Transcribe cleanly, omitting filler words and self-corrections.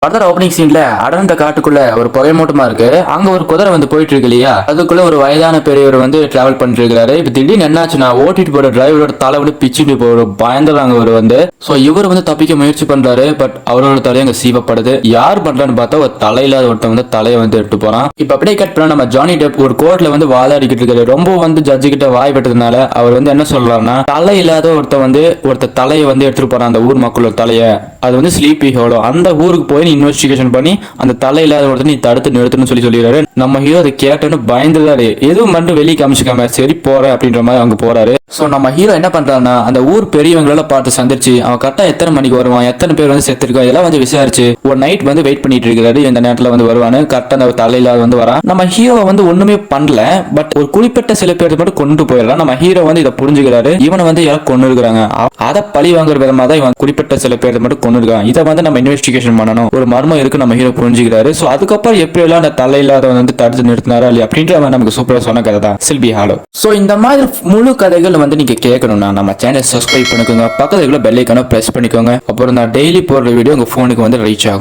படத்தோட ஓப்பனிங் சீன்ல அடர்ந்த காட்டுக்குள்ள ஒரு புகை மூட்டமா இருக்கு. அங்க ஒரு குதிரை வந்து போயிட்டு இருக்கு இல்லையா, அதுக்குள்ள ஒரு வயதான பெரியவர் வந்து டிராவல் பண்ணிட்டு இருக்காரு. இப்ப திடீர்னு என்னாச்சுன்னா ஓட்டிட்டு போற டிரைவரோட தலை வந்து பிச்சுட்டு போற பயந்துறாங்க. இவர் வந்து இவர் வந்து தப்பிக்க முயற்சி பண்றாரு. பட் அவரோட தலையை அங்க சீவப்படுது. யார் பண்றான்னு பார்த்தா ஒரு தலையில்லாத ஒருத்தன் வந்து தலையை வந்து எடுத்து போறான். இப்ப அப்படியே கட் பண்ணா நம்ம ஜானி டெப் ஒரு கோர்ட்ல வந்து வாதாடிக்கிட்டு இருக்காரு. ரொம்ப வந்து ஜட்ஜு கிட்ட வாய் விட்டதுனால அவர் வந்து என்ன சொல்றாருன்னா, தலை இல்லாத ஒருத்த தலையை வந்து எடுத்துட்டு போறான் அந்த ஊர் மக்களோட தலையை. அது வந்து ஸ்லீப்பி ஹோலோ. அந்த ஊருக்கு போய் இன்வெஸ்டிகேஷன் பண்ணி அந்த தலை இல்லாத ஒருத்தர் நீ தடுத்து நிறுத்தணும்னு சொல்லிடுறாரு. நம்ம ஹீரோ அதை கேட்டோன்னு பயந்துதாரு. எதுவும் மட்டும் வெளியே காமிச்சிக்காம சரி போறேன் அப்படின்ற மாதிரி அவங்க போறாரு. சோ நம்ம ஹீரோ என்ன பண்றாருன்னா, அந்த ஊர் பெரியவங்கள பார்த்து சந்திச்சு அவன் கரெக்டா எத்தனை மணிக்கு வருவான், எத்தனை பேர் வந்து செத்துருக்கோம் இதெல்லாம் வந்து விசாரிச்சு ஒரு நைட் வந்து வெயிட் பண்ணிட்டு இருக்காரு. இந்த நேரத்துல வந்து வருவானு கரெக்டா அந்த தலையில்லாத வந்து வரான். நம்ம ஹீரோ வந்து ஒண்ணுமே பண்ணல. பட் ஒரு குறிப்பிட்ட சில பேர் மட்டும் கொண்டு போயிடலாம். நம்ம ஹீரோ வந்து இதை புரிஞ்சுக்கிறாரு. இவனை வந்து யாரும் கொண்டு இருக்கிறாங்க, அதை பழி வாங்குற விதமா தான் இவன் குறிப்பிட்ட சில பேர் மட்டும் கொண்டு இருக்கான். இதை வந்து நம்ம இன்வெஸ்டிகேஷன் பண்ணணும், ஒரு மர்மம் இருக்கு நம்ம ஹீரோ புரிஞ்சுக்கிறாரு. சோ அதுக்கப்புறம் எப்படி எல்லாம் அந்த தலையில்லாதவன் வந்து தடுத்து நிறுத்தினாரா இல்லையா அப்படின்ற நமக்கு சூப்பரா சொன்ன கதை தான் ஸ்லீப்பி ஹாலோ. சோ இந்த மாதிரி முழு கதைகள் வந்து நீங்க கேட்கணும்னா நம்ம சேனல் சப்ஸ்கிரைப் பண்ணிக்கோங்க, பக்கத்துல பெல் ஐகானை பிரஸ் பண்ணிக்கோங்க. அப்புறம் நான் டெய்லி போடுற வீடியோ உங்க போனுக்கு வந்து ரீச் ஆகும்.